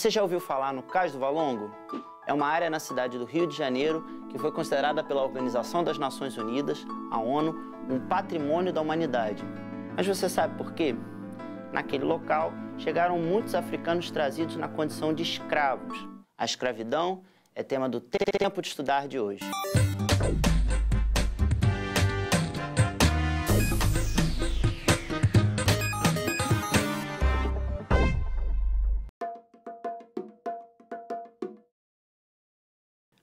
Você já ouviu falar no Cais do Valongo? É uma área na cidade do Rio de Janeiro que foi considerada pela Organização das Nações Unidas, a ONU, um patrimônio da humanidade. Mas você sabe por quê? Naquele local chegaram muitos africanos trazidos na condição de escravos. A escravidão é tema do Tempo de Estudar de hoje.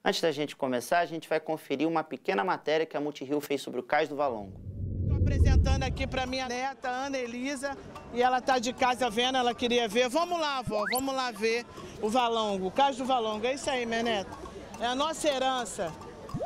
Antes da gente começar, a gente vai conferir uma pequena matéria que a Multirio fez sobre o Cais do Valongo. Estou apresentando aqui para minha neta, Ana Elisa, e ela está de casa vendo, ela queria ver. Vamos lá, vó, vamos lá ver o Valongo, o Cais do Valongo. É isso aí, minha neta. É a nossa herança.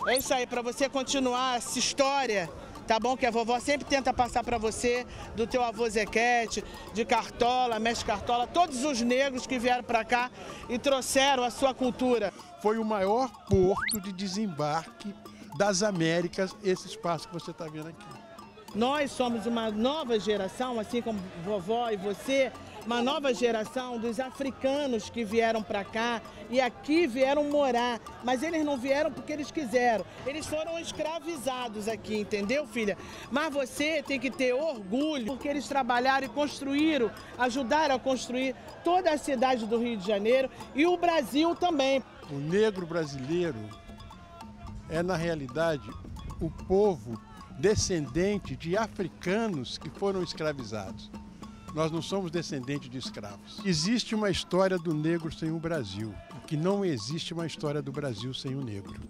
É isso aí, para você continuar essa história, tá bom? Que a vovó sempre tenta passar para você, do teu avô Zequete, de Cartola, Mestre Cartola, todos os negros que vieram para cá e trouxeram a sua cultura. Foi o maior porto de desembarque das Américas, esse espaço que você está vendo aqui. Nós somos uma nova geração, assim como vovó e você, uma nova geração dos africanos que vieram para cá e aqui vieram morar, mas eles não vieram porque eles quiseram, eles foram escravizados aqui, entendeu, filha? Mas você tem que ter orgulho porque eles trabalharam e construíram, ajudaram a construir toda a cidade do Rio de Janeiro e o Brasil também. O negro brasileiro é, na realidade, o povo descendente de africanos que foram escravizados. Nós não somos descendentes de escravos. Existe uma história do negro sem o Brasil, que não existe uma história do Brasil sem o negro.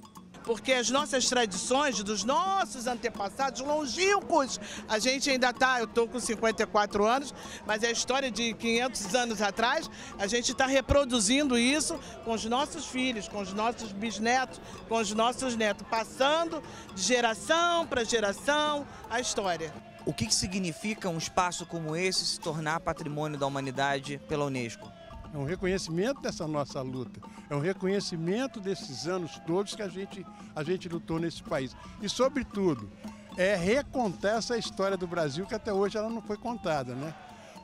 Porque as nossas tradições dos nossos antepassados longínquos, a gente ainda está, eu estou com 54 anos, mas é a história de 500 anos atrás, a gente está reproduzindo isso com os nossos filhos, com os nossos bisnetos, com os nossos netos, passando de geração para geração a história. O que significa um espaço como esse se tornar patrimônio da humanidade pela Unesco? É um reconhecimento dessa nossa luta, é um reconhecimento desses anos todos que a gente lutou nesse país. E, sobretudo, é recontar essa história do Brasil que até hoje ela não foi contada, né?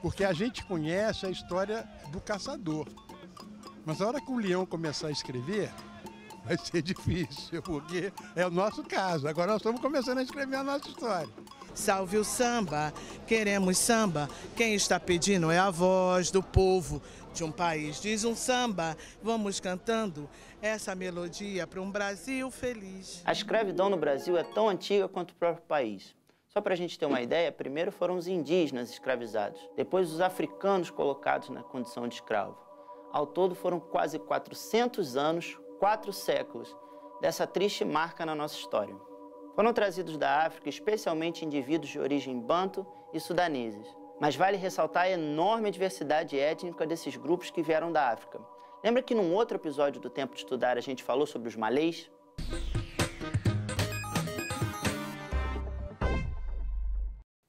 Porque a gente conhece a história do caçador. Mas a hora que o leão começar a escrever, vai ser difícil, porque é o nosso caso. Agora nós estamos começando a escrever a nossa história. Salve o samba, queremos samba, quem está pedindo é a voz do povo de um país. Diz um samba, vamos cantando essa melodia para um Brasil feliz. A escravidão no Brasil é tão antiga quanto o próprio país. Só para a gente ter uma ideia, primeiro foram os indígenas escravizados, depois os africanos colocados na condição de escravo. Ao todo foram quase 400 anos, 4 séculos, dessa triste marca na nossa história. Foram trazidos da África, especialmente indivíduos de origem banto e sudaneses. Mas vale ressaltar a enorme diversidade étnica desses grupos que vieram da África. Lembra que num outro episódio do Tempo de Estudar a gente falou sobre os malês?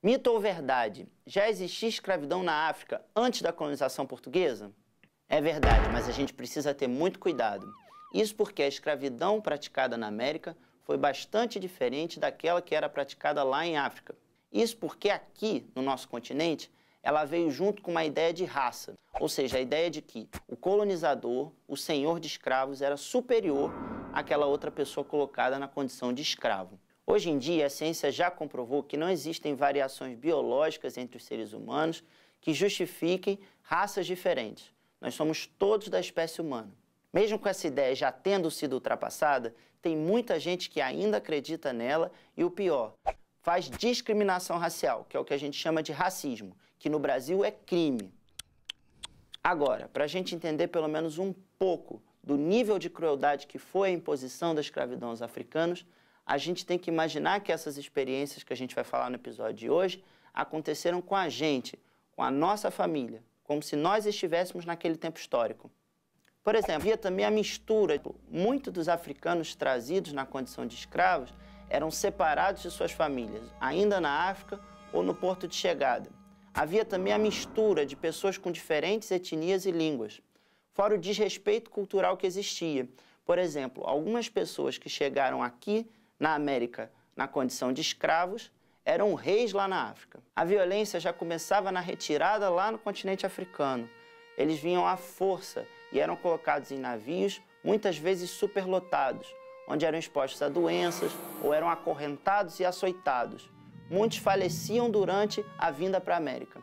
Mito ou verdade? Já existia escravidão na África antes da colonização portuguesa? É verdade, mas a gente precisa ter muito cuidado. Isso porque a escravidão praticada na América foi bastante diferente daquela que era praticada lá em África. Isso porque aqui, no nosso continente, ela veio junto com uma ideia de raça, ou seja, a ideia de que o colonizador, o senhor de escravos, era superior àquela outra pessoa colocada na condição de escravo. Hoje em dia, a ciência já comprovou que não existem variações biológicas entre os seres humanos que justifiquem raças diferentes. Nós somos todos da espécie humana. Mesmo com essa ideia já tendo sido ultrapassada, tem muita gente que ainda acredita nela e o pior, faz discriminação racial, que é o que a gente chama de racismo, que no Brasil é crime. Agora, para a gente entender pelo menos um pouco do nível de crueldade que foi a imposição da escravidão aos africanos, a gente tem que imaginar que essas experiências que a gente vai falar no episódio de hoje aconteceram com a gente, com a nossa família, como se nós estivéssemos naquele tempo histórico. Por exemplo, havia também a mistura. Muitos dos africanos trazidos na condição de escravos eram separados de suas famílias, ainda na África ou no porto de chegada. Havia também a mistura de pessoas com diferentes etnias e línguas, fora o desrespeito cultural que existia. Por exemplo, algumas pessoas que chegaram aqui na América na condição de escravos eram reis lá na África. A violência já começava na retirada lá no continente africano. Eles vinham à força e eram colocados em navios, muitas vezes superlotados, onde eram expostos a doenças ou eram acorrentados e açoitados. Muitos faleciam durante a vinda para a América.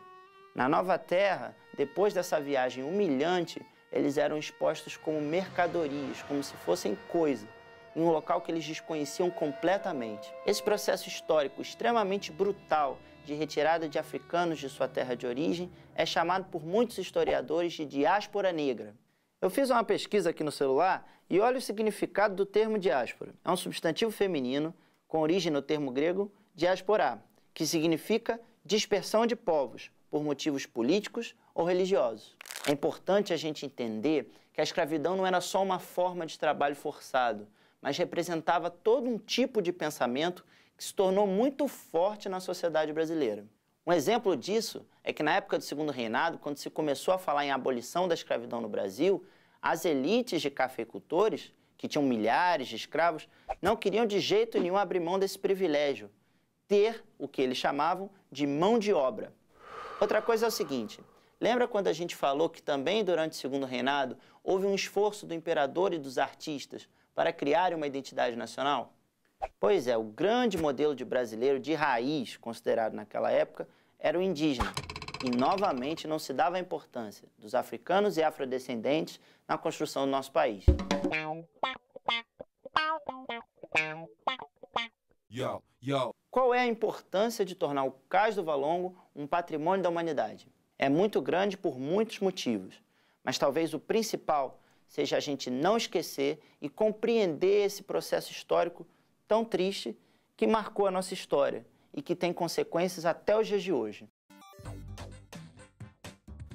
Na Nova Terra, depois dessa viagem humilhante, eles eram expostos como mercadorias, como se fossem coisa, em um local que eles desconheciam completamente. Esse processo histórico extremamente brutal de retirada de africanos de sua terra de origem é chamado por muitos historiadores de diáspora negra. Eu fiz uma pesquisa aqui no celular e olha o significado do termo diáspora. É um substantivo feminino com origem no termo grego diasporá, que significa dispersão de povos por motivos políticos ou religiosos. É importante a gente entender que a escravidão não era só uma forma de trabalho forçado, mas representava todo um tipo de pensamento que se tornou muito forte na sociedade brasileira. Um exemplo disso é que na época do Segundo Reinado, quando se começou a falar em abolição da escravidão no Brasil, as elites de cafeicultores, que tinham milhares de escravos, não queriam de jeito nenhum abrir mão desse privilégio, ter o que eles chamavam de mão de obra. Outra coisa é o seguinte, lembra quando a gente falou que também durante o Segundo Reinado houve um esforço do imperador e dos artistas para criar uma identidade nacional? Pois é, o grande modelo de brasileiro de raiz, considerado naquela época, era o indígena. E, novamente, não se dava a importância dos africanos e afrodescendentes na construção do nosso país. Qual é a importância de tornar o Cais do Valongo um patrimônio da humanidade? É muito grande por muitos motivos, mas talvez o principal seja a gente não esquecer e compreender esse processo histórico tão triste que marcou a nossa história e que tem consequências até os dias de hoje.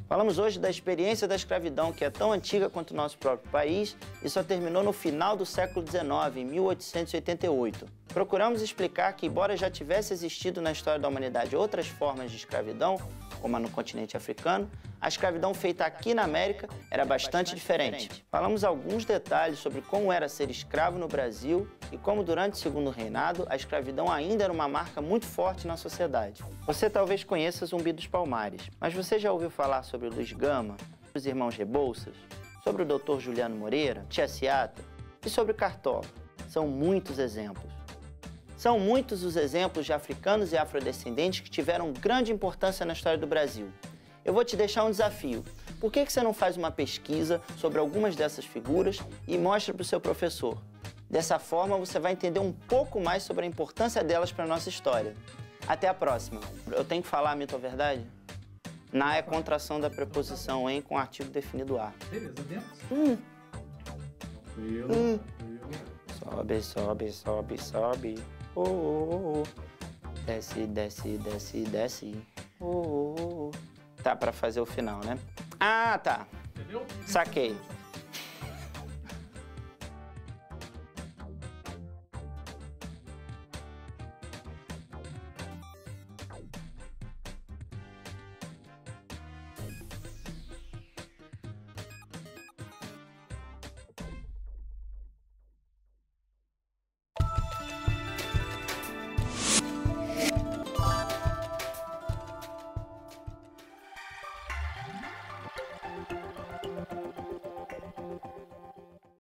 Falamos hoje da experiência da escravidão, que é tão antiga quanto o nosso próprio país e só terminou no final do século XIX, em 1888. Procuramos explicar que, embora já tivesse existido na história da humanidade outras formas de escravidão, como a no continente africano, a escravidão feita aqui na América era bastante diferente. Falamos alguns detalhes sobre como era ser escravo no Brasil e como, durante o Segundo Reinado, a escravidão ainda era uma marca muito forte na sociedade. Você talvez conheça Zumbi dos Palmares, mas você já ouviu falar sobre o Luiz Gama, os irmãos Rebouças, sobre o Dr. Juliano Moreira, Tia Ciata e sobre o Cartola? São muitos exemplos. São muitos os exemplos de africanos e afrodescendentes que tiveram grande importância na história do Brasil. Eu vou te deixar um desafio. Por que você não faz uma pesquisa sobre algumas dessas figuras e mostra para o seu professor? Dessa forma, você vai entender um pouco mais sobre a importância delas para a nossa história. Até a próxima. Eu tenho que falar mito ou verdade? Na é contração da preposição em com artigo definido a. Beleza, dentro. Sobe, sobe, sobe, sobe. Oh, oh, oh. Desce, desce, desce, desce. Oh, oh, oh. Tá, pra fazer o final, né? Ah, tá. Entendeu? Saquei.